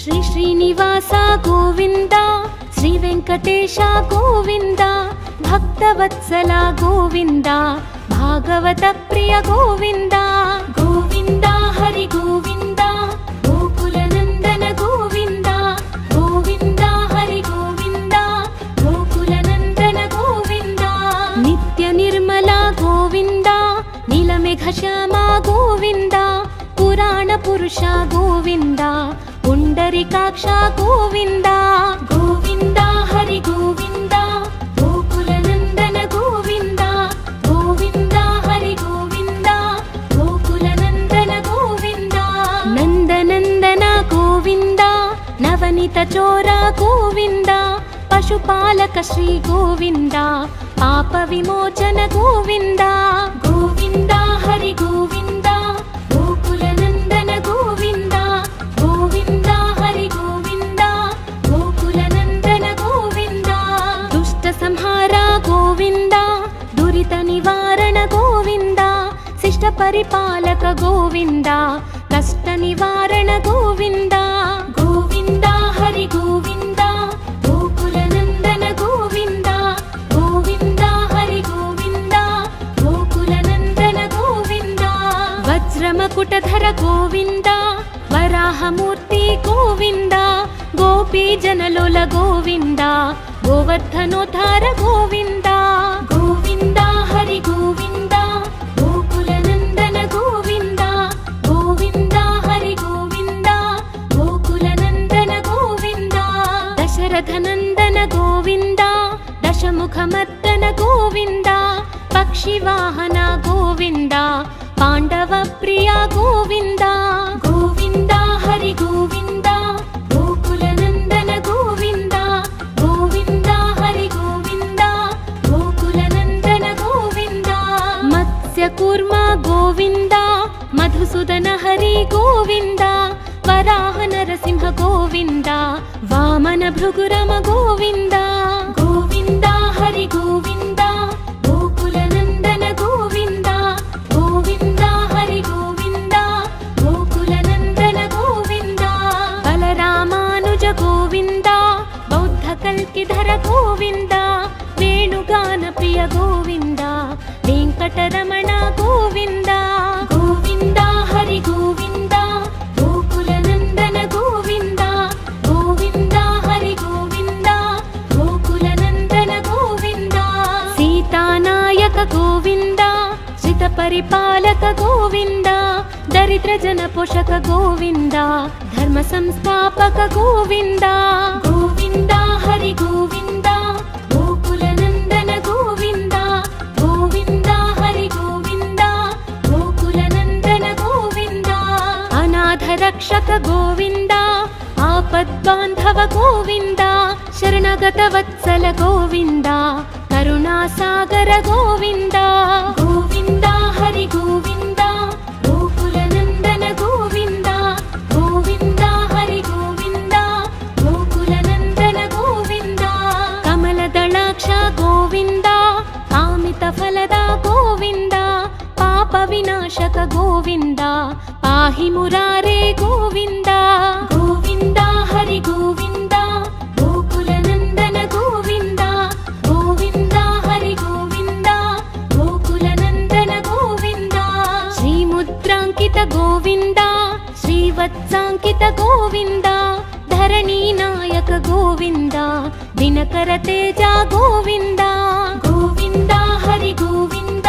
శ్రీ శ్రీనివాస గోవింద, శ్రీ వెంకటేశ గోవింద, భక్తవత్సల గోవింద, భాగవత ప్రియ గోవింద, గోవింద హరి గోవింద, గోకుల నందన గోవింద, గోవింద హరి గోవింద, గోకుల నందన గోవింద, నిత్య నిర్మల గోవింద, నీలమేఘ శ్యామ గోవింద, పురాణ పురుష గోవింద, పుండరీకాక్ష గోవింద, గోవింద హరి గోవింద, గోకుల నందన గోవింద, గోవింద హరి గోవింద, గోకుల నందన గోవింద, నందనందన గోవింద, నవనీత చోర గోవింద, పశుపాలక శ్రీ గోవింద, పాప విమోచన గోవింద, గోవింద హరి గోవింద, గోకుల నందన గోవింద, గోవింద హరి గోవింద, గోకుల నందన గోవింద, దుష్ట సంహార గోవింద, దురిత నివారణ గోవింద, శిష్ట పరిపాలక గోవింద, కష్ట నివారణ గోవింద, గోవింద హరి గోవింద, గోకుల నందన గోవింద, గోవింద హరి గోవింద, గోకుల నందన గోవింద, వజ్రమకుటధర గోవింద, వరాహమూర్తి గోవింద, గోపీ జనలోల గోవింద, గోవర్ధనోద్ధార గోవింద, గోవింద హరి గోవింద, గోకుల నందన గోవింద, గోవింద హరి గోవింద, గోకుల నందన గోవింద, దశరథ నందన గోవింద, దశముఖమర్దన గోవింద, పక్షివాహన గోవింద, పాండవ ప్రియ గోవింద, గోవింద హరి గోవింద, గోకుల నందన గోవింద, గోవింద హరి గోవింద, గోకుల నందన గోవింద, మత్స్య కూర్మ గోవింద, మధుసూదన హరి గోవింద, వరాహ నరసింహ గోవింద, వామన భృగురమ గోవింద, గోవింద హరి గోవింద, గోకుల నందన గోవింద, గోవింద హరి గోవింద, గోకుల నందన గోవింద, బలరామానుజ గోవింద, బౌద్ధ కల్కిధర గోవింద, వేణుగాన ప్రియ గోవింద, వెంకటరమణ గోవింద, గోవింద హరి గోవింద, గోకుల నందన గోవింద, గోవింద హరి గోవింద, గోకుల నందన గోవింద, సీతానాయక గోవింద, శ్రిత పరిపాలక గోవింద, దరిద్ర జన పోషక గోవింద, ధర్మ సంస్థాపక గోవింద, గోవింద హరి గోవింద, గోకుల నందన గోవింద, గోవింద హరి గోవింద, గోకుల నందన గోవింద, అనాథ రక్షక గోవింద, ఆపద్బాంధవ గోవింద, శరణగత వత్సల గోవింద, కరుణాసాగర గోవింద, గోవింద హరి గోవింద, గోకుల నందన గోవింద, గోవింద హరి గోవింద, గోకుల నందన గోవింద, కమలదళాక్ష గోవింద, కామిత ఫలద గోవింద, పాప వినాశక గోవింద, పాహి మురారే గోవింద, గోవింద హరి గోవింద, గోకుల నందన గోవింద, గోవింద హరి గోవింద, గోకుల నందన గోవింద, శ్రీముద్రాంకిత గోవింద, శ్రీవత్సాంకిత గోవింద, ధరణీ నాయక గోవింద, దినకర తేజ గోవింద, గోవింద హరి గోవింద,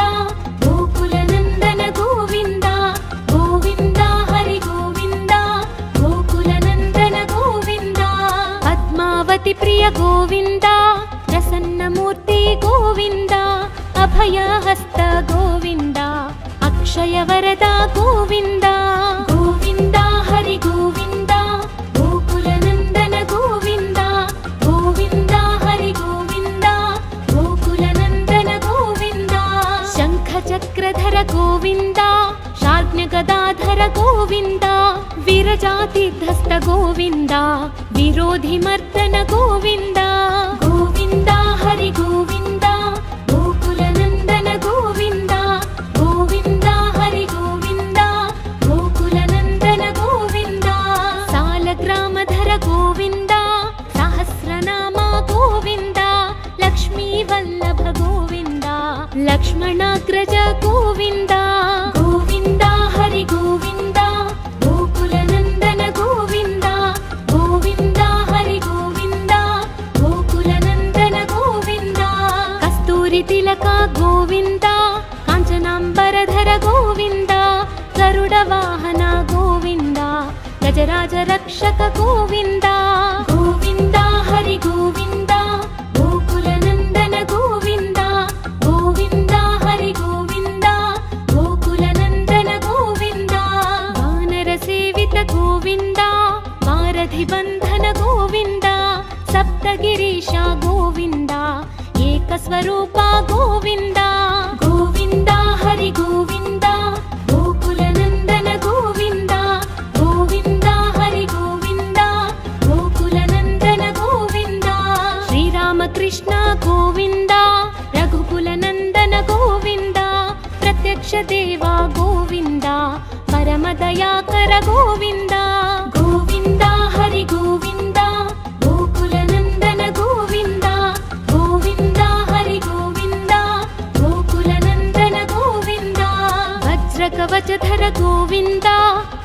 గోకుల నందన గోవింద, గోవింద హరి గోవింద, గోకుల నందన గోవింద, పద్మావతి ప్రియ గోవింద, ప్రసన్నమూర్తి గోవింద, అభయహస్త గోవింద, అక్షయ వరద గోవింద, గోవింద హరి గోవింద, గోకుల నందన గోవింద, గోవింద హరి గోవింద, గోకుల నందన గోవింద, శంఖ చక్రధర గోవింద, శార్జ్ఞ గదాధర గోవింద, విరజాతిధస్త గోవింద, విరోధి మర్దన గోవింద, గోవింద హరి గోవింద, గోకుల నందన గోవింద, గోవింద హరి గోవింద, గోకుల నందన గోవింద, సాలగ్రామధర లక్ష్మణాగ్రజ గోవింద గోవింద హరి గోవింద గోకులనందన గోవింద గోవింద హరి గోవింద గోకులనందన గోవింద కస్తూరి తిలక గోవింద కాంచనాంబరధర గోవింద గరుడ వాహన గోవింద గజరాజ రక్షక గోవింద గోవింద హరి గోవింద గోకులనందన గోవింద గోవింద హరి గోవింద గోకులనందన గోవింద వానర సేవిత గోవింద వారధి బంధన గోవింద సప్తగిరీశ గోవింద ఏకస్వరూప గోవింద గోవింద హరి గోవింద గోకులనందన గోవింద గోవింద హరి గోవింద గోకులనందన గోవింద శ్రీరామకృష్ణ గోవింద రఘుకులనందన గోవింద ప్రత్యక్ష దేవ గోవింద పరమదయాకర గోవింద గోవింద హరి గోవింద గోకులనందన గోవింద గోవింద హరి గోవింద గోకులనందన గోవింద వజ్రకవచధర గోవింద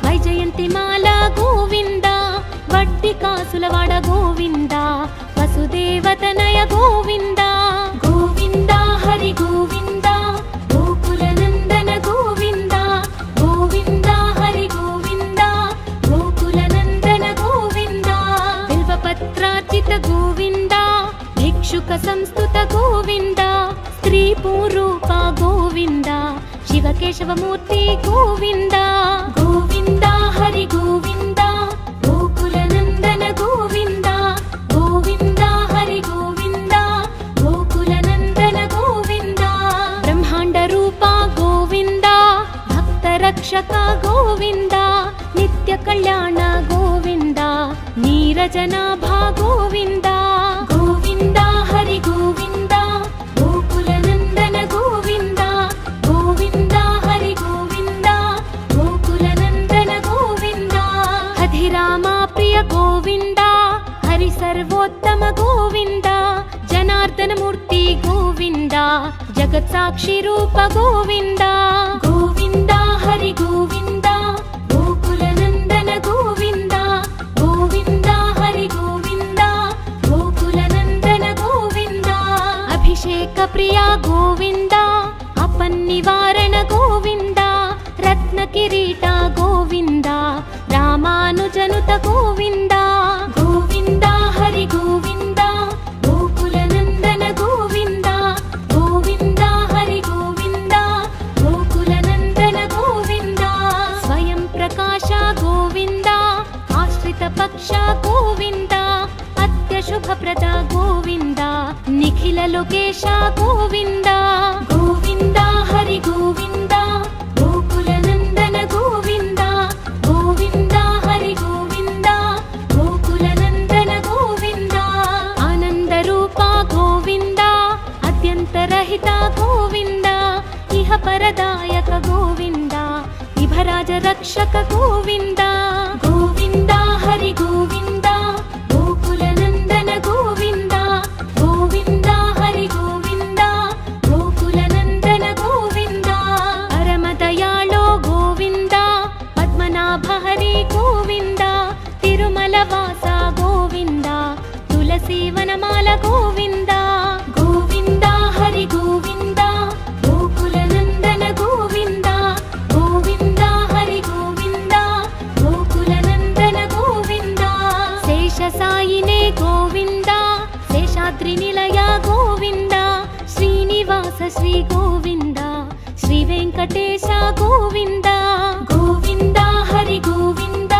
వైజయంతిమాల గోవింద వడ్డి కాసులవాడ గోవింద వసుదేవతనయ గోవింద గోవింద హరి గోవింద గోకులనందన గోవింద గోవింద హరి గోవింద గోకులనందన గోవింద బిల్వపత్రార్చిత గోవింద భిక్షుక సంస్తుత గోవింద స్త్రీ పూరూప గోవింద శివకేశవమూర్తి గోవింద గోవింద హరి గోవింద గోకులనందన గోవింద గోవింద హరి గోవింద గోకులనందన గోవింద బ్రహ్మాండ రూప గోవింద భక్త రక్షక గోవింద నిత్య కళ్యాణ గోవింద నీరజనాభ గోవింద గోవింద హరి గోవింద గోకులనందన గోవింద గోవింద హరి గోవింద గోకులనందన గోవింద అధిరామ ప్రియ గోవింద హరి సర్వోత్తమ గోవింద జనార్దన మూర్తి గోవింద జగత్ సాక్షి రూప గోవింద గోవింద హరి గోవింద గోకులనందన గోవింద గోవింద హరి గోవింద గోకులనందన గోవింద అభిషేక ప్రియ గోవింద అపన్నివారణ గోవింద రత్న కిరీట గోవింద రామానుజనుత గోవింద గోవింద హరి గోవింద గోకులనందన గోవింద గోవింద హరి గోవింద గోకులనందన గోవింద స్వయం ప్రకాశ గోవింద ఆశ్రిత పక్ష గోవింద అత్యశుభప్రద గోవింద నిఖిల లోకేశ గోవింద గోవింద హరి గోవింద గోకులనందన గోవింద గోవింద హరి గోవింద గోకులనందన గోవింద ఆనంద రూప గోవింద అత్యంతరహిత గోవింద ఇహ పరదాయక గోవింద ఇభరాజ రక్షక గోవింద గోవింద హరి గోవింద గోకులనందన గోవింద గోవింద హరి గోవింద గోకులనందన గోవింద పరమదయాళో గోవింద పద్మనాభ హరి గోవింద తిరుమల వాస గోవింద తులసీవనమాల గోవింద గోవింద హరి గోవింద గోకులనందన గోవింద గోవింద హరి గోవింద గోకులనందన గోవింద శేష సాయినే గోవింద శేషాద్రి నిలయ గోవింద శ్రీనివాస శ్రీ గోవింద శ్రీ వెంకటేశ గోవింద గోవింద హరి గోవింద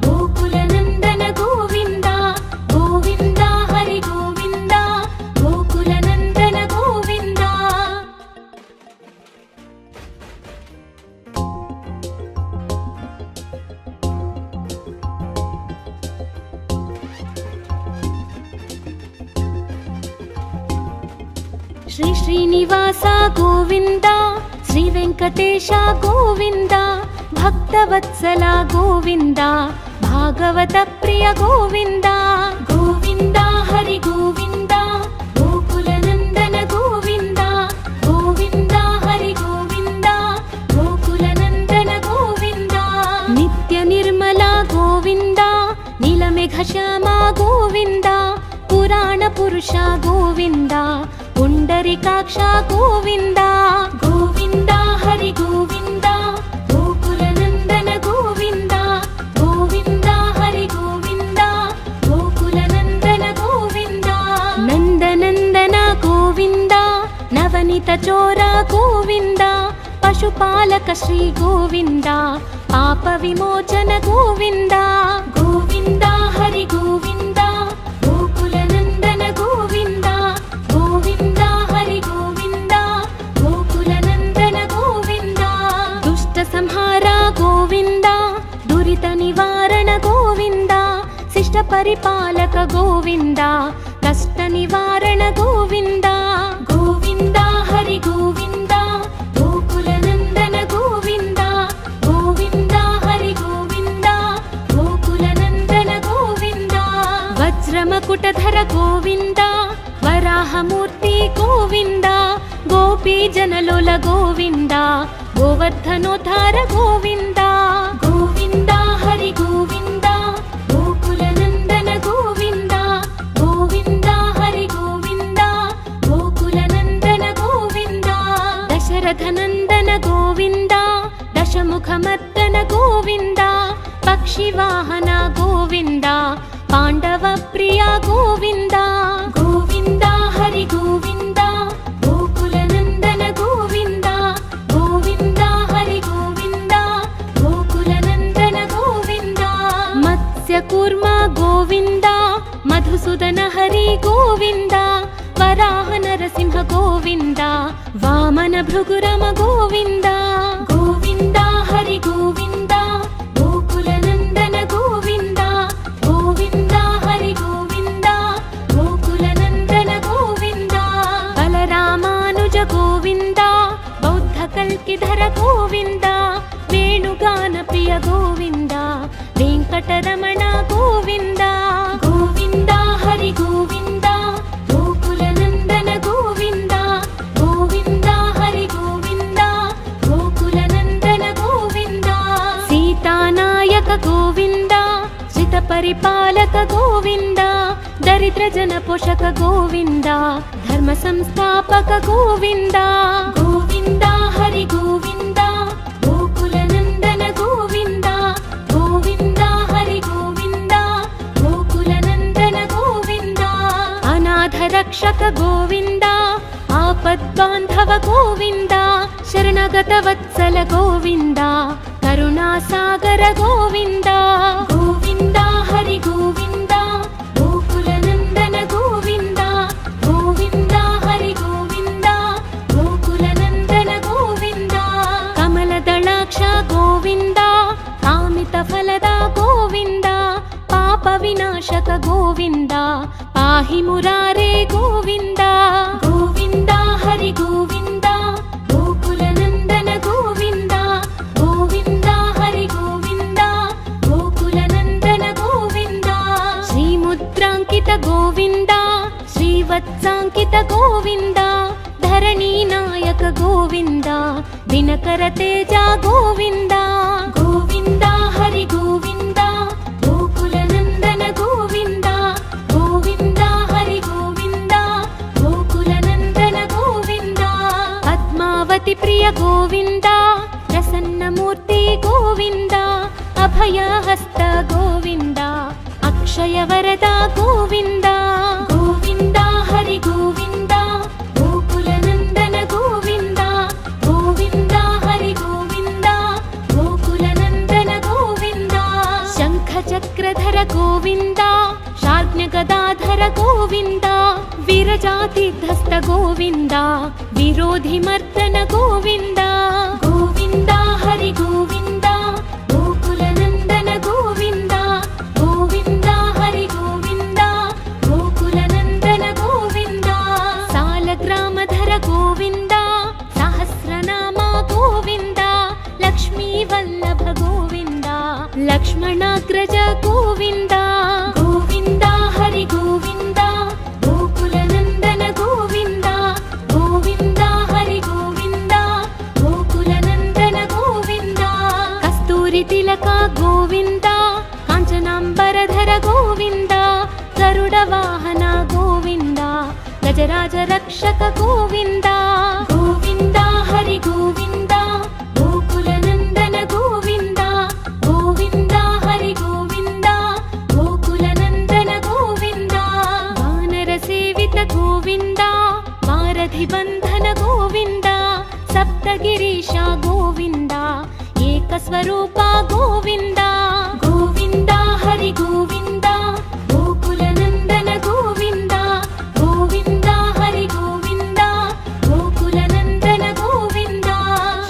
గోకులనందన గోవింద గోవింద హరి గోవింద గోకులనందన గోవింద శ్రీ శ్రీనివాస గోవింద శ్రీ వెంకటేశ గోవింద భక్తవత్సల గోవింద భాగవత ప్రియ గోవింద గోవింద హరి గోవింద గోకులనందన గోవింద గోవింద పురుష గోవింద పుండరీకాక్ష గోవింద గోవింద హరి గోవింద గోకుల నందన గోవింద గోవింద హరి గోవింద గోకుల నందన గోవింద నందనందన గోవింద నవనిత చోర గోవింద పశుపాలక శ్రీ గోవింద పాప విమోచన గోవింద గోవింద హరి గోవింద గోకుల నందన గోవింద గోవింద హరి గోవింద గోకుల నందన గోవింద దుష్ట సంహార గోవింద దురిత నివారణ గోవింద శిష్ట పరిపాలక గోవింద కష్ట నివారణ గోవింద గోవింద హరి గోవింద గోకుల నందన గోవింద గోవింద హరి గోవింద గోకుల నందన గోవింద వజ్రమకుటధర గోవింద వరాహమూర్తి గోవింద గోపీ జనలోల గోవింద గోవర్ధనోద్ధార గోవింద గోవింద హరి గోవింద గోకుల నందన గోవింద గోవింద హరి గోవింద గోకుల నందన గోవింద దశరథ నందన గోవింద దశముఖమర్దన గోవింద పక్షివాహన గోవింద పాండవ ప్రియ గోవింద గోవింద హరి గోవింద గోకుల నందన గోవింద గోవింద హరి గోవింద గోకుల నందన గోవింద మత్స్య కూర్మ గోవింద మధుసూదన హరి గోవింద వరాహ నరసింహ గోవింద వామన భృగురమ గోవింద గోవింద హరి గోవింద గోకుల నందన గోవింద గోవింద హరి గోవింద గోకుల నందన గోవింద బలరామానుజ గోవింద బౌద్ధ కల్కిధర గోవింద వేణుగాన ప్రియ గోవింద వెంకటరమణ గోవింద గోవింద హరి గోవింద గోకుల నందన గోవింద గోవింద హరి గోవింద గోకుల నందన గోవింద సీతానాయక గోవింద శ్రిత పరిపాలక గోవింద దరిద్ర జన పోషక గోవింద ధర్మ సంస్థాపక గోవింద గోవింద హరి గోవింద గోకుల నందన గోవింద గోవింద హరి గోవింద గోకుల నందన గోవింద అనాథ రక్షక గోవింద ఆపద్బాంధవ గోవింద శరణగత వత్సల గోవింద కరుణాసాగర గోవింద గోవింద హరి గోవింద గోకుల నందన గోవింద గోవింద హరి గోవింద గోకుల నందన గోవింద కమల దళాక్ష గోవింద కామిత ఫలద గోవింద పాప వినాశక గోవింద పాహి మురారే గోవింద గోవింద హరి గోవింద గోకుల నందన గోవింద గోవింద హరి గోవింద గోకుల నందన గోవింద శ్రీముద్రాంకిత గోవింద శ్రీవత్సాంకిత గోవింద ధరణీ నాయక గోవింద దినకర తేజ గోవింద గోవింద హరి గోవింద గోకుల నందన గోవింద గోవింద హరి గోవింద గోకుల నందన గోవింద పద్మావతి ప్రియ గోవింద ప్రసన్నమూర్తి గోవింద అభయహస్త గోవింద అక్షయ వరద గోవింద గోవింద హరి గోవింద గోకుల నందన గోవింద గోవింద హరి గోవింద గోకుల నందన గోవింద శంఖ చక్రధర గోవింద శార్జ్ఞ గదాధర గోవింద విరజాతిధస్త గోవింద విరోధి మర్దన గోవింద గోవింద హరి గోవింద గోకుల నందన గోవింద గోవింద హరి గోవింద గోకుల నందన గోవింద సాలగ్రామధర గోవింద సహస్రనామ గోవింద లక్ష్మీ వల్లభ గోవింద లక్ష్మణాగ్రజ గోవింద గోవింద హరి గోవింద గోకుల నందన గోవింద గోవింద హరి గోవింద గోకుల నందన గోవింద కస్తూరి తిలక గోవింద కాంచనాంబరధర గోవింద గరుడ వాహన గోవింద व्रजराज रक्षक गोविन्द गोविन्द हरि गोविन्द गोकुलनन्दन गोविन्द गोविन्द हरि गोविन्द गोकुलनन्दन गोविन्द वानर सेवित गोविन्द वारधि बन्धन गोविन्द सप्तगिरीश गोविन्द एकस्वरूप गोविन्द गोविन्द हरि गोविन्द गोकुलनन्दन गोविन्द गोविन्द हरि गोविन्द गोकुलनन्दन गोविन्द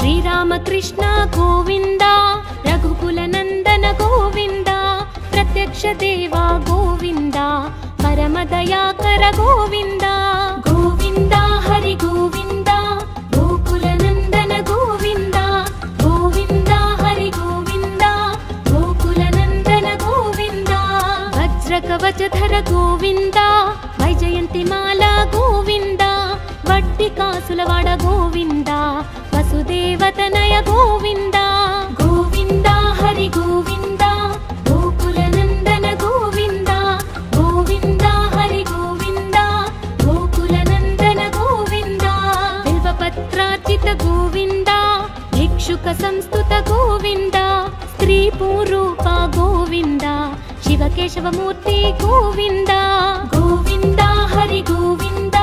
श्रीरामकृष्ण गोविन्द रघुकुलनन्दन गोविन्द प्रत्यक्ष देवा गोविन्द परमदयाकर गोविन्द गोविन्द हरि गोविन्द गोकुलनन्दन गोविन्द गोविन्द हरि गोविन्द गोकुलनन्दन गोविन्द वज्रकवचधर गोविन्द वैजयन्तिमाला गोविन्द वट्टिकासुलवाड गोविन्द वसुदेवतनय गोविन्द गोविन्द हरि गोविन्द गोकुलनन्दन गोविन्द गोविन्द हरि गोविन्द गोकुलनन्दन गोविन्द बिल्वपत्रार्चित गोविन्द भिक्षुक संस्तुत गोविन्द स्त्रीपूरूप गोविन्द शिवकेशवमूर्ति गोविन्द गोविन्द हरि गोविन्द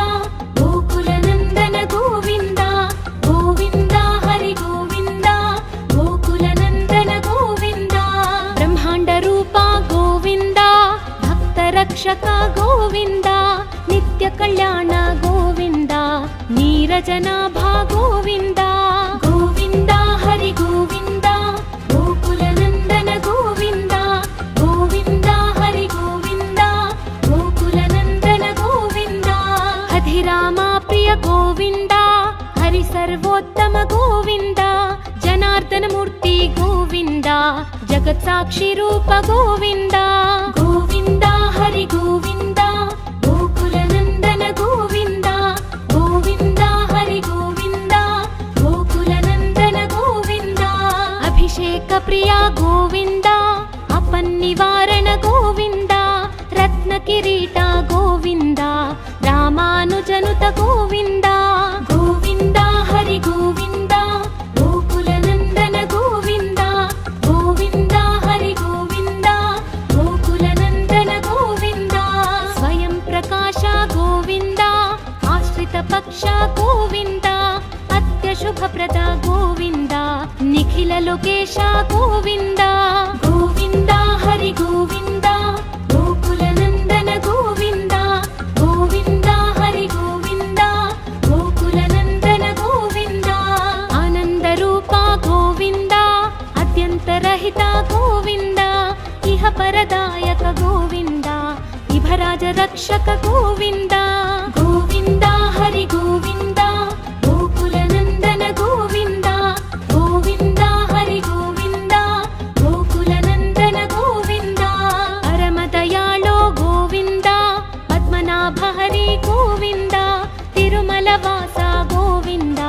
गोकुलनन्दन गोविन्द गोविन्द हरि गोविन्द गोकुलनन्दन गोविन्द ब्रह्माण्डरूप गोविन्द भक्तरक्षक गोविन्द नित्यकल्याण गोविन्द नीरजनाभा गोविन्द गोविन्द हरि गोविन्द गोकुलनन्दन गोविन्द गोविन्द हरि गोविन्द गोकुलनन्दन गोविन्द हधिरामा प्रिय गोविन्द हरि सर्वोत्तम गोविन्द जनार्दन मूर्ति गोविन्द जगत्साक्षि रूप गोविन्द गोविन्द हरि गोविन्द गोकुलनन्दन गोविन्द गोविन्द हरि गोविन्द गोकुलनन्दन गोविन्द अभिषेक प्रिय गोविन्द अपन्निवारण गोविन्द रत्नकिरीट गोविन्द रामानुजनुत गोविन्द गोविन्द हरि गोविन्द गोकुलनन्दन गोविन्द गोविन्द हरि गोविन्द गोकुलनन्दन गोविन्द स्वयं प्रकाश गोविन्द आश्रित पक्ष गोविन्द अत्यशुभप्रद गोविन्द निखिल लोकेश गोविन्द गोविन्द हरि गोविन्द गोकुलनन्दन गोविन्द गोविन्द हरि गोविन्द गोकुलनन्दन गोविन्द आनन्दरूप गोविन्द अत्यन्तरहित गोविन्द इह परदायक गोविन्द इभराज रक्षक गोविन्द गोविन्द हरि गोविन्द गोकुलनन्दन गोविन्द गोविन्द हरि गोविन्द गोकुलनन्दन गोविन्द परमदयाळो गोविन्द पद्मनाभ हरि गोविन्द तिरुमलवास गोविन्द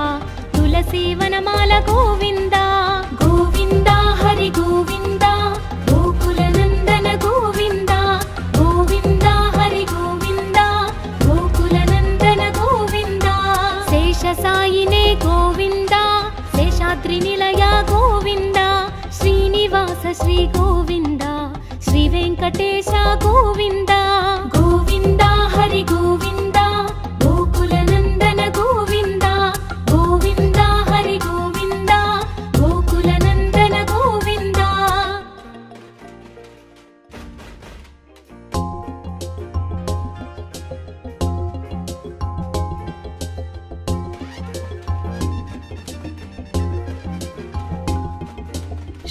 तुलसीवनमाल गोविन्द गोविन्द हरि गोविन्द गोकुलनन्दन गोविन्द गोविन्द हरि गोविन्द गोकुलनन्दन गोविन्द शेषसायिने गोविन्द शेषाद्रिनिलय गोविन्द श्रीनिवास श्री गोविन्द श्रीवेङ्कटेश गोविन्द गोविन्द हरि गोविन्द गोकुलनन्दन गोविन्द गोविन्द हरि गोविन्द गोकुलनन्दन गोविन्द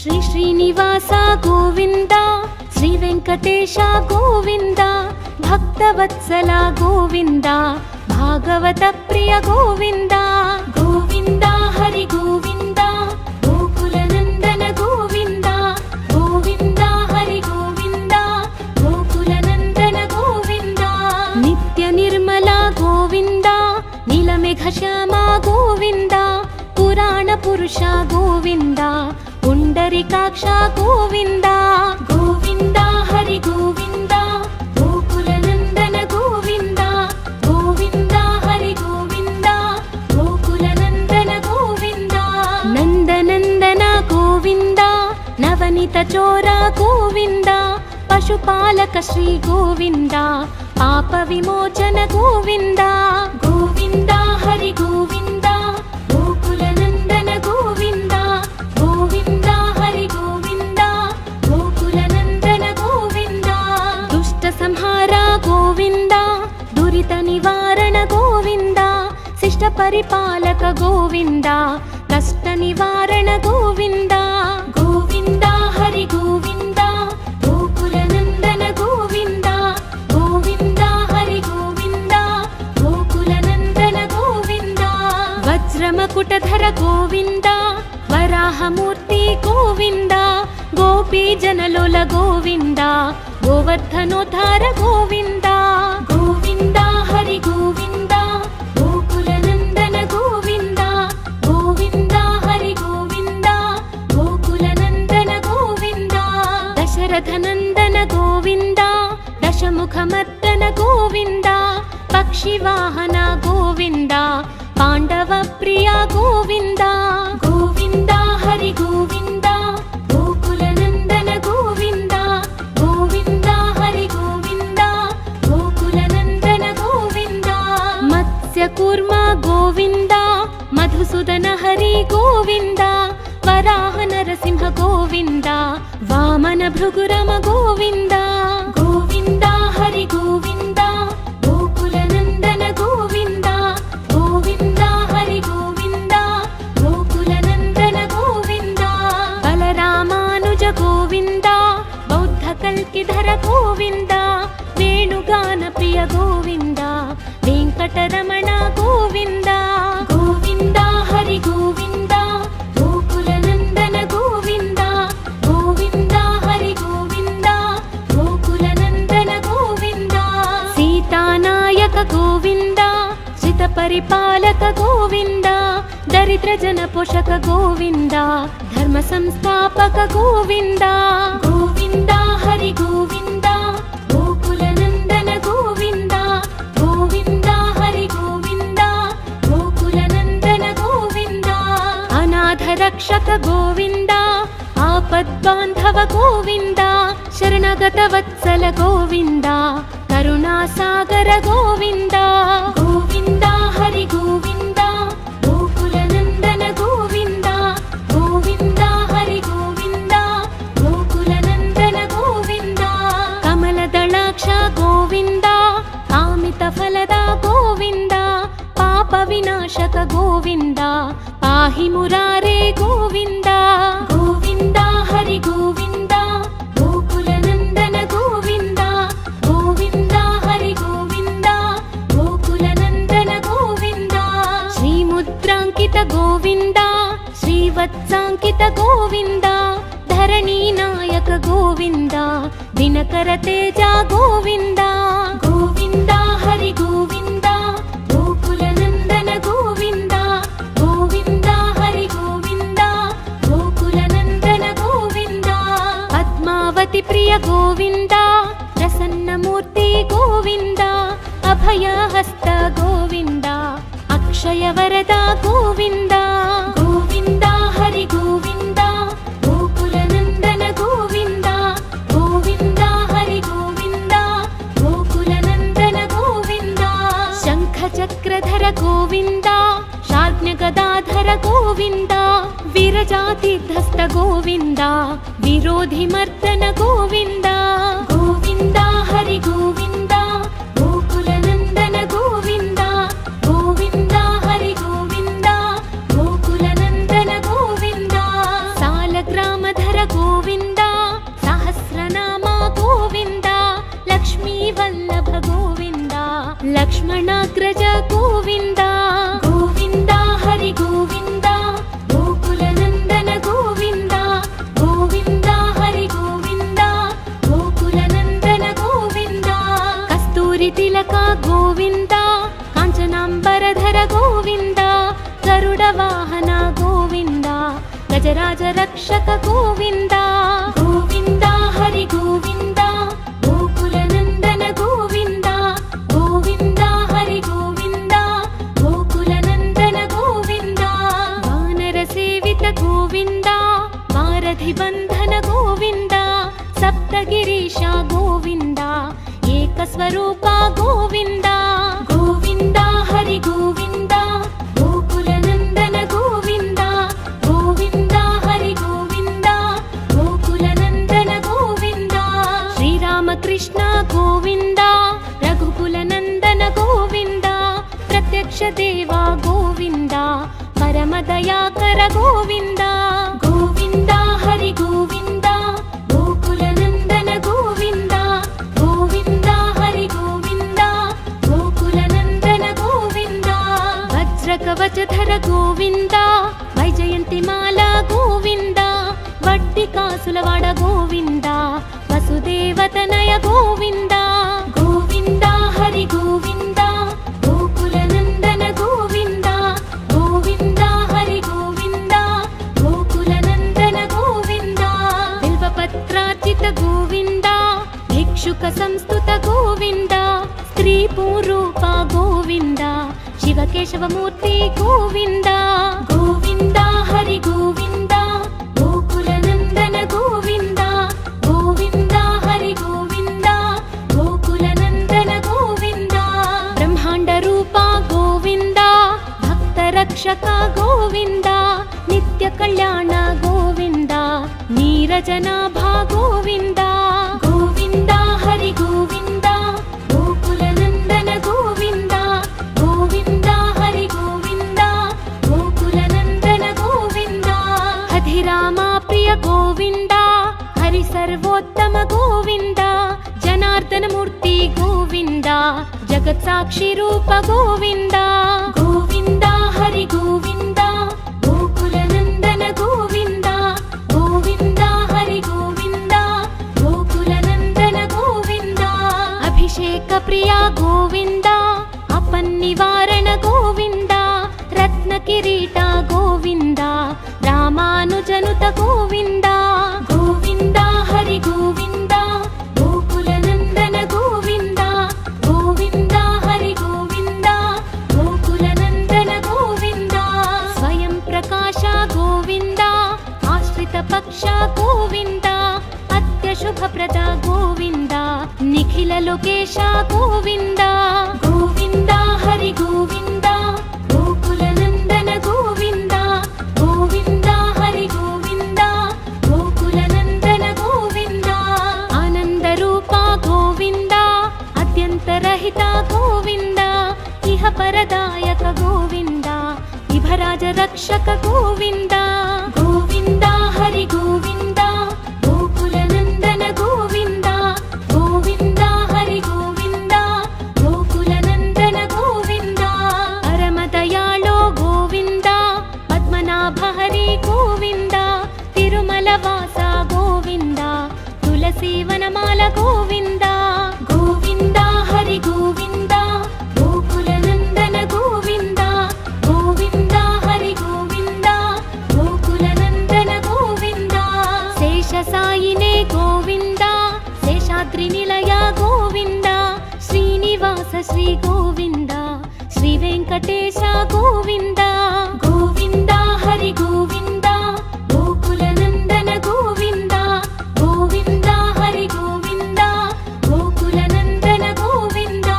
श्री श्रीनिवास गोविन्द श्री वेङ्कटेश गोविन्द भक्तवत्सल गोविन्द भागवत प्रिय गोविन्द गोविन्द हरि गोविन्द गोकुलनन्दन गोविन्द गोविन्द हरि गोविन्द गोकुलनन्दन गोविन्द नित्य निर्मल गोविन्द नीलमेघश्याम गोविन्द पुराण पुरुष गोविन्द पुण्डरीकाक्ष गोविन्द गोविन्द हरि गोविन्द गोकुलनन्दन गोविन्द गोविन्द ನವನಿತ ಚೋರ ಗೋವಿಂದ, ಪಶುಪಾಲಕ ಶ್ರೀ ಗೋವಿಂದ, ಪಾಪ ವಿಮೋಚನ ಗೋವಿಂದ. ಗೋವಿಂದ ಹರಿ ಗೋವಿಂದ, ಗೋಕುಲ ನಂದನ ಗೋವಿಂದ. ಗೋವಿಂದ ಹರಿ ಗೋವಿಂದ, ಗೋಕುಲ ನಂದನ ಗೋವಿಂದ. ದುಷ್ಟ ಸಂಹಾರ ಗೋವಿಂದ, ದುರಿತ ನಿವಾರಣ ಗೋವಿಂದ. ಶಿಷ್ಟ ಪರಿಪಾಲಕ ಗೋವಿಂದ, ಕಷ್ಟ ನಿವಾರಣ ಗೋವಿಂದ. ಗೋವಿಂದ ಹರಿ ಗೋವಿಂದ, ಗೋಕುಲ ನಂದನ ಗೋವಿಂದ. ಗೋವಿಂದ ಹರಿ ಗೋವಿಂದ, ಗೋಕುಲ ನಂದನ ಗೋವಿಂದ. ವಜ್ರಮಕುಟಧರ ಗೋವಿಂದ, ವರಾಹ ಮೂರ್ತಿ ಗೋವಿಂದ. ಗೋಪಿ ಜನಲೋಲ ಗೋವಿಂದ, ಗೋವರ್ಧನೋದ್ಧಾರ ಗೋವಿಂದ. ಗೋವಿಂದ ಹರಿ ಗೋವಿಂದ, ಗೋಕುಲ ನಂದನ ಗೋವಿಂದ. ಗೋವಿಂದ ಹರಿ ಗೋವಿಂದ, ಗೋಕುಲ ನಂದನ ಗೋವಿಂದ. ದಶರಥ ನಂದನ ಗೋವಿಂದ, ದಶಮುಖ ಮರ್ದನ ಗೋವಿಂದ. ಪಕ್ಷಿ ವಾಹನ ಗೋವಿಂದ, ಪಾಂಡವ ಪ್ರಿಯ ಗೋವಿಂದ. ಗೋವಿಂದ ಹರಿ ಗೋವಿಂದ, ಗೋಕುಲ ನಂದನ ಗೋವಿಂದ. ಗೋವಿಂದ ಹರಿ ಗೋವಿಂದ, ಗೋಕುಲ ನಂದನ ಗೋವಿಂದ. ಮತ್ಸ್ಯ ಕೂರ್ಮ ಗೋವಿಂದ, ಮಧುಸೂದನ ಹರಿ ಗೋವಿಂದ. ವರಾಹ ನರಸಿಂಹ ಗೋವಿಂದ, ವಾಮನ ಭೃಗುರಮ ಗೋವಿಂದ. ಗೋವಿಂದ ಹರಿ ಗೋವಿಂದ, ಗೋಕುಲ ನಂದನ ಗೋವಿಂದ. ಗೋವಿಂದ ಹರಿ ಗೋವಿಂದ, ಗೋಕುಲ ನಂದನ ಗೋವಿಂದ. ಬಲರಾಮಾನುಜ ಗೋವಿಂದ, ಬೌದ್ಧ ಕಲ್ಕಿಧರ ಗೋವಿಂದ. ವೇಣುಗಾನ ಪ್ರಿಯ ಗೋವಿಂದ, ವೆಂಕಟರಮಣ ಗೋವಿಂದ. ಗೋವಿಂದ ಹರಿ ಗೋವಿಂದ, ಗೋಕುಲ ನಂದನ ಗೋವಿಂದ. ಗೋವಿಂದ ಹರಿ ಗೋವಿಂದ, ಗೋಕುಲ ನಂದನ ಗೋವಿಂದ. ಸೀತಾನಾಯಕ ಗೋವಿಂದ, ಶ್ರಿತ ಪರಿಪಾಲಕ ಗೋವಿಂದ. ದರಿದ್ರ ಜನ ಪೋಷಕ ಗೋವಿಂದ, ಧರ್ಮ ಸಂಸ್ಥಾಪಕ ಗೋವಿಂದ. ಗೋವಿಂದ ಹರಿ ಗೋವಿಂದ, ಗೋಕುಲ ನಂದನ ಗೋವಿಂದ. ಗೋವಿಂದ ಹರಿ ಗೋವಿಂದ, ಗೋಕುಲ ನಂದನ ಗೋವಿಂದ. ಅನಾಥ ರಕ್ಷಕ ಗೋವಿಂದ, ಆಪದ್ಬಾಂಧವ ಗೋವಿಂದ. ಶರಣಗತ ವತ್ಸಲ ಗೋವಿಂದ, ಕರುಣಾಸಾಗರ ಗೋವಿಂದ. ಗೋವಿಂದ ಹರಿ ಗೋವಿಂದ, ಗೋಕುಲ ನಂದನ ಗೋವಿಂದ. ಗೋವಿಂದ ಹರಿ ಗೋವಿಂದ, ಗೋಕುಲ ನಂದನ ಗೋವಿಂದ. ಕಮಲದಳಾಕ್ಷ ಗೋವಿಂದ, ಕಾಮಿತ ಫಲದ ಗೋವಿಂದ. ಪಾಪ ವಿನಾಶಕ ಗೋವಿಂದ, ಪಾಹಿ ಮುರಾರೇ ಗೋವಿಂದ. ಗೋವಿಂದ ಹರಿ ಗೋವಿಂದ, ಗೋಕುಲ ನಂದನ ಗೋವಿಂದ. ಗೋವಿಂದ ಹರಿ ಗೋವಿಂದ, ಗೋಕುಲ ನಂದನ ಗೋವಿಂದ. ಶ್ರೀ ಮುದ್ರಾಂಕಿತ ಗೋವಿಂದ, ಶ್ರೀವತ್ಸಾಂಕಿತ ಗೋವಿಂದ. ಧರಣಿ ನಾಯಕ ಗೋವಿಂದ, ದಿನಕರ ತೇಜ ಗೋವಿಂದ. ಗೋವಿಂದ ಹರಿ ಗೋವಿಂದ, ಗೋಕುಲ ನಂದನ ಗೋವಿಂದ. ಗೋವಿಂದ ಹರಿ ಗೋವಿಂದ, ಗೋಕುಲ ನಂದನ ಗೋವಿಂದ. ಪದ್ಮಾವತಿ ಪ್ರಿಯ ಗೋವಿಂದ, ಪ್ರಸನ್ನ ಮೂರ್ತಿ ಗೋವಿಂದ. ಅಭಯ ಹಸ್ತ ಗೋವಿಂದ, ಅಕ್ಷಯ ವರದ ಗೋವಿಂದ. ಗೋವಿಂದ ಹರಿ ಗೋವಿಂದ, ಗೋಕುಲ ನಂದನ ಗೋವಿಂದ. ಗೋವಿಂದ ಹರಿ ಗೋವಿಂದ, ಗೋಕುಲ ನಂದನ ಗೋವಿಂದ. ಶಂಖ ಚಕ್ರಧರ ಗೋವಿಂದ, ಶಾರ್ಜ್ಞ ಗದಾಧರ ಗೋವಿಂದ. ವಿರಜಾತಿಧಸ್ತ ಗೋವಿಂದ, ವಿರೋಧಿ ಮರ್ದನ ಗೋವಿಂದ. ಗೋವಿಂದ ಹರಿ ಗೋವಿಂದ, ಗೋಕುಲ ನಂದನ ಗೋವಿಂದ. ಗೋವಿಂದ ಹರಿ ಗೋವಿಂದ, ಗೋಕುಲ ನಂದನ ಗೋವಿಂದ. ಸಾಲಗ್ರಾಮಧರ ಗೋವಿಂದ, ಸಹಸ್ರನಾಮ ಗೋವಿಂದ. ಲಕ್ಷ್ಮೀ ವಲ್ಲಭ ಗೋವಿಂದ, ಲಕ್ಷ್ಮಣಾಗ್ರಜ ಗೋವಿಂದ. ಗೋವಿಂದ ಹರಿ ಗೋವಿಂದ, ಗೋಕುಲ ನಂದನ ಗೋವಿಂದ. ಗೋವಿಂದ ಹರಿ ಗೋವಿಂದ, ಗೋಕುಲ ನಂದನ ಗೋವಿಂದ. ಕಸ್ತೂರಿ ತಿಲಕ ಗೋವಿಂದ, ಕಾಂಚನಾಂಬರಧರ ಗೋವಿಂದ. ಗರುಡ ವಾಹನ ಗೋವಿಂದ, ಗಜರಾಜ ರಕ್ಷಕ ಗೋವಿಂದ. ಗೋವಿಂದ ಹರಿ ಗೋವಿಂದ, ಗೋಕುಲ ನಂದನ ಗೋವಿಂದ. ಗೋವಿಂದ ಹರಿ ಗೋವಿಂದ, ಗೋಕುಲ ನಂದನ ಗೋವಿಂದ. ವಾನರ ಸೇವಿತ ಗೋವಿಂದ, ವಾರಧಿ ಬಂಧನ ಗೋವಿಂದ. ಗೋವಿಂದ ಏಕಸ್ವರೂಪ ಗೋವಿಂದ ಗೋವಿಂದ ಹರಿ ಗೋವಿಂದ ಗೋಕುಲ ನಂದನ ಗೋವಿಂದ ಗೋವಿಂದ ಹರಿ ಗೋವಿಂದ ಗೋಕುಲ ನಂದನ ಗೋವಿಂದ ಶ್ರೀರಾಮಕೃಷ್ಣ ಗೋವಿಂದ ರಘುಕುಲ ನಂದನ ಗೋವಿಂದ ಪ್ರತ್ಯಕ್ಷ ದೇವ ಗೋವಿಂದ ಪರಮ ದಯಾಕರ ಗೋವಿಂದ ಗೋವಿಂದ ಹರಿ ಗೋವಿಂದ ಗೋಕುಲ ನಂದನ ಗೋವಿಂದ ಗೋವಿಂದ ಹರಿ ಗೋವಿಂದ ಗೋಕುಲ ನಂದನ ಗೋವಿಂದ ವಜ್ರ ಕವಚಧರ ಗೋವಿಂದ ವೈಜಯಂತಿ ಮಾಲಾ ಗೋವಿಂದ ವಡ್ಡಿಕಾಸುಲವಾಡ ಗೋವಿಂದ ವಸುದೇವತನಯ ಗೋವಿಂದ ಗೋವಿಂದ ಹರಿ ಗೋವಿಂದ ಗೋಕುಲ ನಂದನ ಗೋವಿಂದ ಗೋವಿಂದ ಹರಿ ಗೋವಿಂದ ಗೋಕುಲ ನಂದನ ಗೋವಿಂದ ಬಿಲ್ವಪತ್ರಾರ್ಚಿತ ಗೋವಿಂದ ಭಿಕ್ಷುಕ ಸಂಸ್ತುತ ಗೋವಿಂದ ಸ್ತ್ರೀ ಪೂರೂಪ ಗೋವಿಂದ ಶಿವಕೇಶವ ಮೂರ್ತಿ ಗೋವಿಂದ ಗೋವಿಂದ ಹರಿ ಗೋವಿಂದ ಗೋಕುಲ ನಂದನ ಗೋವಿಂದ ಗೋವಿಂದ ಹರಿ ಗೋವಿಂದ ಗೋಕುಲ ನಂದನ ಗೋವಿಂದ ಬ್ರಹ್ಮಾಂಡ ರೂಪ ಗೋವಿಂದ ಭಕ್ತ ರಕ್ಷಕ ಗೋವಿಂದ ನಿತ್ಯ ಕಲ್ಯಾಣ ಗೋವಿಂದ ನೀರಜನಾಭ ಗೋವಿಂದ ಗೋವಿಂದ ಹರಿ ಗೋವಿಂದ ಗೋಕುಲ ನಂದನ ಗೋವಿಂದ ಗೋವಿಂದ ಹರಿ ಗೋವಿಂದ ಗೋಕುಲ ನಂದನ ಗೋವಿಂದ ಹಧಿರಾಮ ಪ್ರಿಯ ಗೋವಿಂದ ಹರಿ ಸರ್ವೋತ್ತಮ ಗೋವಿಂದ ಜನಾರ್ದನ ಮೂರ್ತಿ ಗೋವಿಂದ ಜಗತ್ ಸಾಕ್ಷಿ ರೂಪ ಗೋವಿಂದ ಗೋವಿಂದ ಹರಿ ಗೋವಿಂದ ಗೋಕುಲ ನಂದನ ಗೋವಿಂದ ಗೋವಿಂದ ಹರಿ ಗೋವಿಂದ ಗೋಕುಲ ನಂದನ ಗೋವಿಂದ ಅಭಿಷೇಕ ಪ್ರಿಯ ಗೋವಿಂದ ಅಪನ್ನಿವಾರಣ ಗೋವಿಂದ ರತ್ನ ಕಿರೀಟ ಗೋವಿಂದ ರಾಮಾನುಜನುತ ಗೋವಿಂದ ಗೋವಿಂದ ಹರಿ ಗೋವಿಂದ ಗೋಕುಲ ನಂದನ ಗೋವಿಂದ ಗೋವಿಂದ ಹರಿ ಗೋವಿಂದ ಗೋಕುಲ ನಂದನ ಗೋವಿಂದ ಸ್ವಯಂ ಪ್ರಕಾಶ ಗೋವಿಂದ ಆಶ್ರಿತ ಪಕ್ಷ ಗೋವಿಂದ ಅತ್ಯ ಶುಭಪ್ರದ ಗೋವಿಂದ ನಿಖಿಲ ಲೋಕೇಶ ಗೋವಿಂದ ಗೋವಿಂದ ಹರಿ ಗೋವಿಂದ ಗೋಕುಲ ನಂದನ ಗೋವಿಂದ ಗೋವಿಂದ ಹರಿ ಗೋವಿಂದ ಗೋಕುಲ ನಂದನ ಗೋವಿಂದ ಆನಂದ ರೂಪ ಗೋವಿಂದ ಅತ್ಯಂತರಹಿತ ಗೋವಿಂದ ಇಹ ಪರದಾಯಕ ಗೋವಿಂದ ಇಭರಾಜ ರಕ್ಷಕ ಗೋವಿಂದ ಗೋವಿಂದ ಹರಿ ಗೋವಿಂದ ಗೋಕುಲ ನಂದನ ಗೋವಿಂದ ಗೋವಿಂದ ಹರಿ ಗೋವಿಂದ ಗೋಕುಲ ನಂದನ ಗೋವಿಂದ ಪರಮ ದಯಾಳೋ ಗೋವಿಂದ ಪದ್ಮನಾಭ ಹರಿ ಗೋವಿಂದ ತಿರುಮಲ ವಾಸ ಗೋವಿಂದ ತುಳಸಿ ವನಮಾಲ ಗೋವಿಂದ ಗೋವಿಂದ ಹರಿ ಗೋವಿಂದ ಗೋಕುಲ ನಂದನ ಗೋವಿಂದ ಗೋವಿಂದ ಹರಿ ಗೋವಿಂದ ಗೋಕುಲ ನಂದನ ಗೋವಿಂದ ಶೇಷ ಸಾಯಿನೇ ಗೋವಿಂದ ಶೇಷಾದ್ರಿ ನಿಲಯ ಗೋವಿಂದ ಶ್ರೀನಿವಾಸ ಶ್ರೀ ಗೋವಿಂದ ಶ್ರೀ ವೆಂಕಟೇಶ ಗೋವಿಂದ ಗೋವಿಂದ ಹರಿ ಗೋವಿಂದ ಗೋಕುಲ ನಂದನ ಗೋವಿಂದ ಗೋವಿಂದ ಹರಿ ಗೋವಿಂದ ಗೋಕುಲ ನಂದನ ಗೋವಿಂದ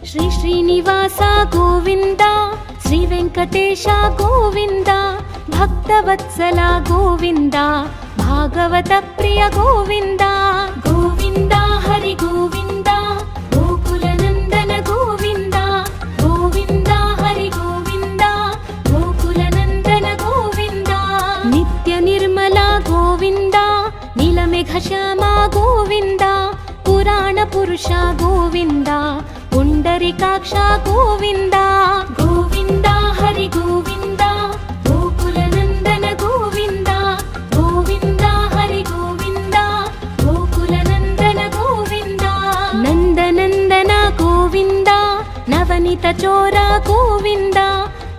ಶ್ರೀ ಶ್ರೀನಿವಾಸ ಗೋವಿಂದ ಶ್ರೀ ವೆಂಕಟೇಶ ಗೋವಿಂದ ಭಕ್ತವತ್ಸಲ ಗೋವಿಂದ ಭಾಗವತ ಪ್ರಿಯ ಗೋವಿಂದ ಗೋವಿಂದ ಹರಿ ಗೋವಿಂದ ಗೋಕುಲ ನಂದನ ಗೋವಿಂದ ಗೋವಿಂದ ಹರಿ ಗೋವಿಂದ ಗೋಕುಲ ನಂದನ ಗೋವಿಂದ ನಿತ್ಯ ನಿರ್ಮಲ ಗೋವಿಂದ ನೀಲಮೇಘ ಶ್ಯಾಮ ಗೋವಿಂದ ಪುರಾಣ ಪುರುಷ ಗೋವಿಂದ ಪುಂಡರಿಕಾಕ್ಷ ಗೋವಿಂದ ಗೋವಿಂದ ಹರಿ ಗೋವಿಂದ ಗೋಕುಲ ನಂದನ ಗೋವಿಂದ ಗೋವಿಂದ ಹರಿ ಗೋವಿಂದ ಗೋಕುಲ ನಂದನ ಗೋವಿಂದ ನಂದನಂದನ ಗೋವಿಂದ ನವನಿತ ಚೋರ ಗೋವಿಂದ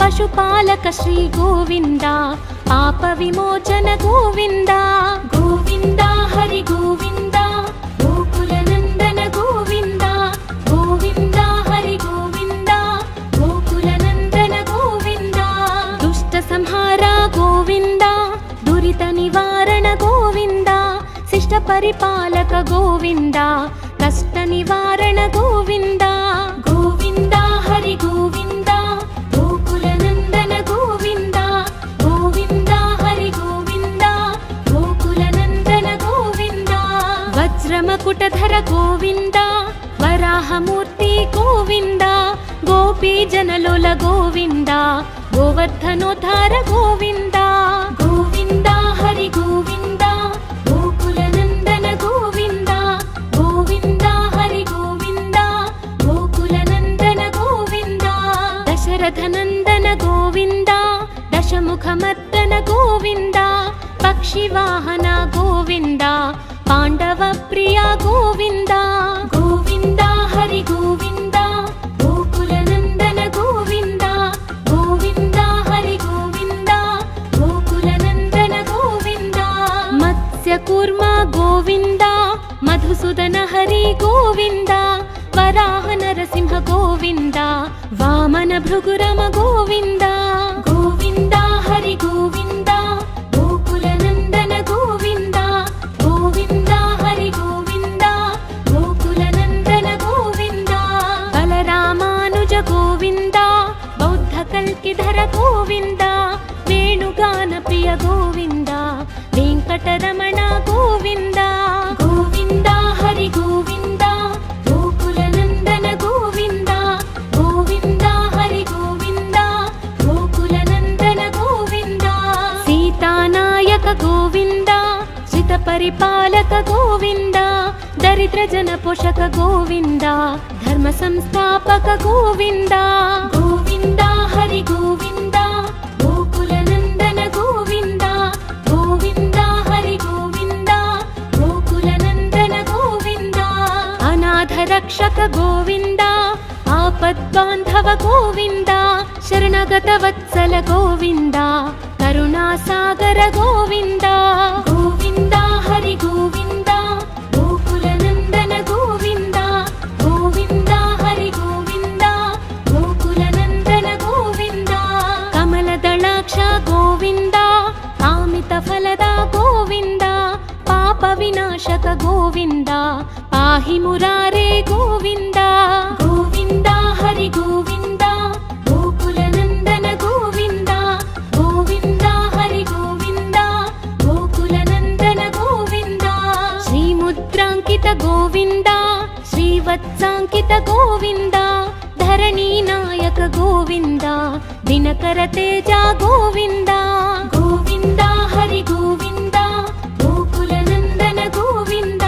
ಪಶುಪಾಲಕ ಶ್ರೀ ಗೋವಿಂದ ಪಾಪ ವಿಮೋಚನ ಗೋವಿಂದ ಗೋವಿಂದ ಹರಿ ಗೋವಿಂದ ಗೋಕುಲ ನಂದನ ಗೋವಿಂದ పరిపాలక గోవింద కష్ట నివారణ గోవింద గోవింద హరి గోవింద గోకుల నందన గోవింద గోవింద హరి గోవింద గోకుల నందన గోవింద వజ్రమకుటధర గోవింద వరాహమూర్తి గోవింద గోపీ జనలోల గోవింద గోవర్ధనోద్ధార గోవింద గోవింద హరి గోవింద గోకుల నందన గోవింద గోవింద హరి గోవింద గోకుల నందన గోవింద దశరథ నందన గోవింద దశముఖమర్దన గోవింద పక్షివాహన గోవింద పాండవ ప్రియ గోవింద గోవింద హరి గోవింద గోకుల నందన గోవింద గోవింద హరి గోవింద గోకుల నందన గోవింద మత్స్య కూర్మ గోవింద మధుసూదన హరి గోవింద వరాహ నరసింహ గోవింద వామన భృగురమ గోవింద గోవింద హరి గోవింద గోకుల నందన గోవింద గోవింద హరి గోవింద గోకుల నందన గోవింద బలరామానుజ గోవింద బౌద్ధ కల్కిధర గోవింద వేణుగాన ప్రియ గోవింద వెంకటరమణ గోవింద గోవింద హరి గోవింద గోకుల నందన గోవింద గోవింద హరి గోవింద గోకుల నందన గోవింద సీతానాయక గోవింద శ్రిత పరిపాలక గోవింద దరిద్ర జన పోషక గోవింద ధర్మ సంస్థాపక గోవింద గోవింద హరి గోవింద గోకుల నందన గోవింద గోవింద హరి గోవింద గోకుల నందన గోవింద అనాథ రక్షక గోవింద ఆపద్బాంధవ గోవింద శరణగత వత్సల గోవింద కరుణాసాగర గోవింద గోవింద హరి గోవింద గోకుల నందన గోవింద గోవింద హరి గోవింద గోకుల నందన గోవింద కమల దళాక్ష గోవింద కామిత ఫలద గోవింద పాప వినాశక గోవింద పాహి మురారే గోవింద గోవింద హరి గోవింద గోకుల నందన గోవింద గోవింద హరి గోవింద గోకుల నందన గోవింద శ్రీముద్రాంకిత గోవింద శ్రీవత్సాంకిత గోవింద ధరణీ నాయక గోవింద దినకర తేజ గోవింద గోవింద హరి గోవింద గోకుల నందన గోవింద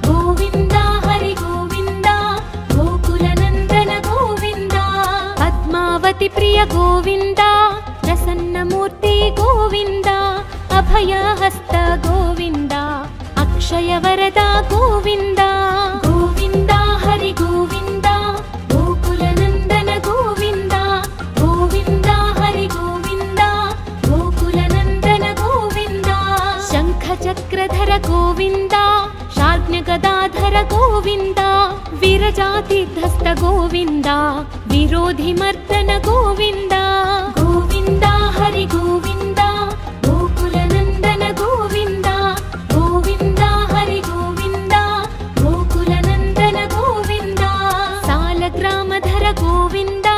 గోవింద హరి గోవింద గోకుల నందన గోవింద పద్మావతి ప్రియ గోవింద ప్రసన్నమూర్తి గోవింద అభయహస్త గోవింద అక్షయ వరద గోవింద గోవింద హరి గోవింద గోకుల నందన గోవింద గోవింద హరి గోవింద గోకుల నందన గోవింద శంఖ చక్రధర గోవింద శార్జ్ఞ గదాధర గోవింద విరజాతిధ్వస్త గోవింద విరోధి మర్దన గోవింద గోవింద హరి గోవింద గోకుల నందన గోవింద గోవింద హరి గోవింద గోకుల నందన గోవింద సాలగ్రామధర గోవింద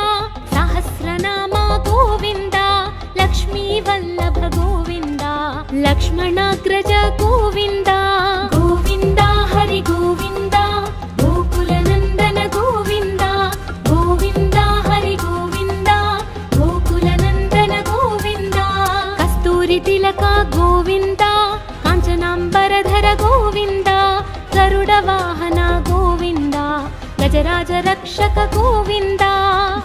సహస్రనామ గోవింద లక్ష్మీ వల్లభ గోవింద లక్ష్మణాగ్రజ గోవింద గోవింద హరి గోవింద గోకుల నందన గోవింద గోవింద హరి గోవింద గోకుల నందన గోవింద కస్తూరి తిలక గోవింద కాంచనాంబరధర గోవింద గరుడ వాహన గోవింద గజరాజ రక్షక గోవింద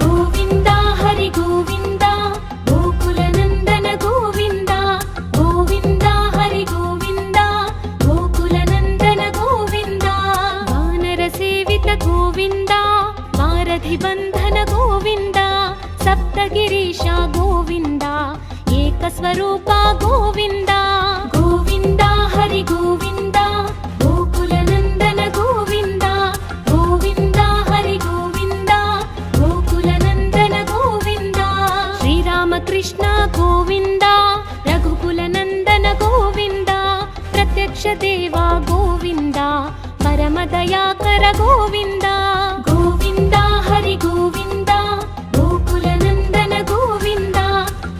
గోవింద హరి గోవింద గోకుల నందన గోవింద గోవింద హరి గోవింద గోకుల నందన గోవింద వానర సేవిత గోవింద వారధి బంధన గోవింద సప్తగిరీశ గోవింద ఏకస్వరూప గోవింద గోవింద హరి గోవింద గోకుల నందన గోవింద గోవింద హరి గోవింద గోకుల నందన గోవింద శ్రీరామకృష్ణ గోవింద రఘుకుల నందన గోవింద ప్రత్యక్ష దేవ గోవింద ಪರಮದಯಾಕರ ಗೋವಿಂದ ಗೋವಿಂದ ಹರಿ ಗೋವಿಂದ ಗೋಕುಲನಂದನ ಗೋವಿಂದ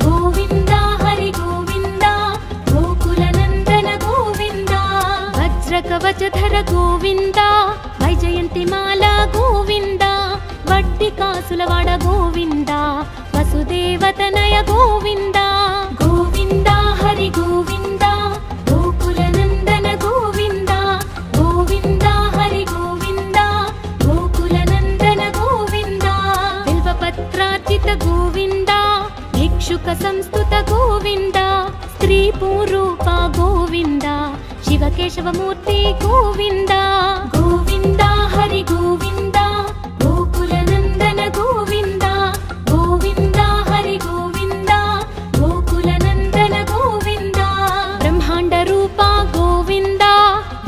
ಗೋವಿಂದ ಹರಿ ಗೋವಿಂದ ಗೋಕುಲನಂದನ ಗೋವಿಂದ ವಜ್ರ ಕವಚಧರ ಗೋವಿಂದ ವೈಜಯಂತಿ ಮಾಲಾ ಗೋವಿಂದ ವಡ್ಡಿ ಕಾಸುಲವಾಡ ಗೋವಿಂದ ವಸುದೇವತನಯ ಗೋವಿಂದ ಗೋವಿಂದ ಹರಿ ಗೋವಿಂದ ಗೋಕುಲನಂದನ ಗೋವಿಂದ ಗೋವಿಂದ ಹರಿ ಗೋವಿಂದ ಗೋಕುಲನಂದನ ಗೋವಿಂದ ಬಿಲ್ವಪತ್ರಾರ್ಚಿತ ಗೋವಿಂದ ಭಿಕ್ಷುಕ ಸಂಸ್ತುತ ಗೋವಿಂದ ಸ್ತ್ರೀ ಪೂರೂಪ ಗೋವಿಂದ ಶಿವಕೇಶವ ಮೂರ್ತಿ ಗೋವಿಂದ ಗೋವಿಂದ ಹರಿ ಗೋವಿಂದ ಗೋಕುಲನಂದನ ಗೋವಿಂದ ಗೋವಿಂದ ಹರಿ ಗೋವಿಂದ ಗೋಕುಲನಂದನ ಗೋವಿಂದ ಬ್ರಹ್ಮಾಂಡ ರೂಪ ಗೋವಿಂದ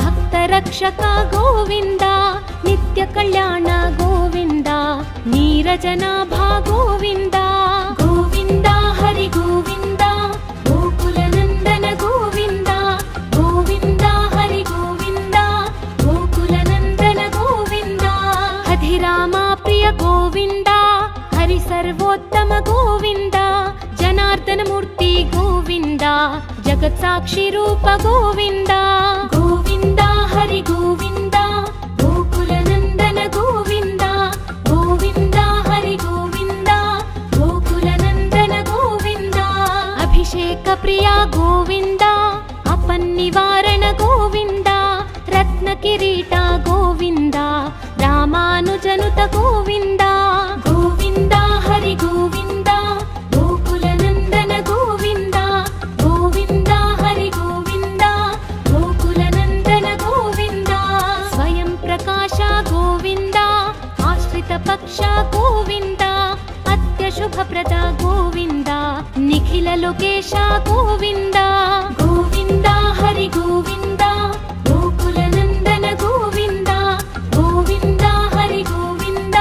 ಭಕ್ತ ರಕ್ಷಕ ಗೋವಿಂದ ನಿತ್ಯ ಕಲ್ಯಾಣ ಗೋವಿಂದ ನೀರಜನಾಭ ಗೋವಿಂದ ಗೋವಿಂದ ಹರಿ ಗೋವಿಂದ ಗೋಕುಲನಂದನ ಗೋವಿಂದ ಗೋವಿಂದ ಹರಿ ಗೋವಿಂದ ಗೋಕುಲನಂದನ ಗೋವಿಂದ ಹಧಿರಾಮ ಪ್ರಿಯ ಗೋವಿಂದ ಹರಿ ಸರ್ವೋತ್ತಮ ಗೋವಿಂದ ಜನಾರ್ದನ ಮೂರ್ತಿ ಗೋವಿಂದ ಜಗತ್ ಸಾಕ್ಷಿ ರೂಪ ಗೋವಿಂದ ಗೋವಿಂದ ಹರಿ ಗೋವಿಂದ ಗೋಕುಲನಂದನ ಗೋವಿಂದ ಗೋವಿಂದ ಹರಿ ಗೋವಿಂದ ಗೋಕುಲನಂದನ ಗೋವಿಂದ ಅಭಿಷೇಕ ಪ್ರಿಯ ಗೋವಿಂದ ಅಪನ್ನಿವಾರಣ ಗೋವಿಂದ ರತ್ನ ಕಿರೀಟ ಗೋವಿಂದ ರಾಮಾನುಜನುತ ಗೋವಿಂದ ಗೋವಿಂದ ಹರಿ ಗೋವಿಂದ ಗೋಕುಲನಂದನ ಗೋವಿಂದ ಗೋವಿಂದ ಹರಿ ಗೋವಿಂದ ಗೋಕುಲನಂದನ ಗೋವಿಂದ ಸ್ವಯಂ ಪ್ರಕಾಶ ಗೋವಿಂದ ಆಶ್ರಿತ ಪಕ್ಷ ಗೋವಿಂದ ಅತ್ಯ ಶುಭಪ್ರದ ಗೋವಿಂದ ನಿಖಿಲ ಲೋಕೇಶ ಗೋವಿಂದ ಗೋವಿಂದ ಹರಿ ಗೋವಿಂದ ಗೋಕುಲನಂದನ ಗೋವಿಂದ ಗೋವಿಂದ ಹರಿ ಗೋವಿಂದ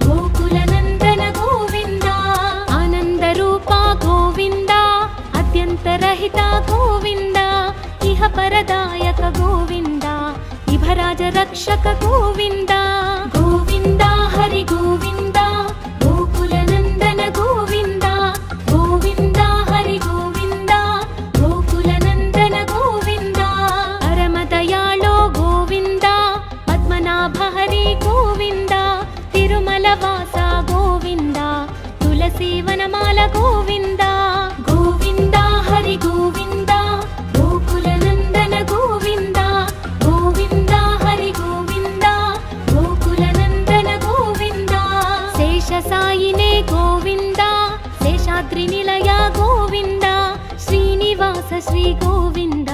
ಗೋಕುಲನಂದನ ಗೋವಿಂದ ಆನಂದ ರೂಪ ಗೋವಿಂದ ಅತ್ಯಂತರಹಿತ ಗೋವಿಂದ ಇಹ ಪರದಾಯಕ ಗೋವಿಂದ ಇಭರಾಜ ರಕ್ಷಕ ಗೋವಿಂದ ಗೋವಿಂದ ಹರಿ ಗೋವಿಂದ ಗೋಕುಲನಂದನ ಗೋವಿಂದ ಗೋವಿಂದ ಹರಿ ಗೋವಿಂದ ಗೋಕುಲನಂದನ ಗೋವಿಂದ ಪರಮದಯಾಳೋ ಗೋವಿಂದ ಪದ್ಮನಾಭ ಹರಿ ಗೋವಿಂದ ತಿರುಮಲ ವಾಸ ಗೋವಿಂದ ತುಳಸಿ ವನಮಾಲ ಗೋವಿಂದ ಗೋವಿಂದ ಹರಿ ಗೋವಿಂದ ಗೋಕುಲನಂದನ ಗೋವಿಂದ ಗೋವಿಂದ ಹರಿ ಗೋವಿಂದ ಗೋಕುಲನಂದನ ಗೋವಿಂದ ಶೇಷ ಸಾಯಿನೇ ಗೋವಿಂದ ಶೇಷಾದ್ರಿ ನಿಲಯ ಗೋವಿಂದ ಶ್ರೀನಿವಾಸ ಶ್ರೀ ಗೋವಿಂದ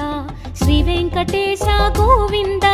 ಶ್ರೀ ವೆಂಕಟೇಶ ಗೋವಿಂದ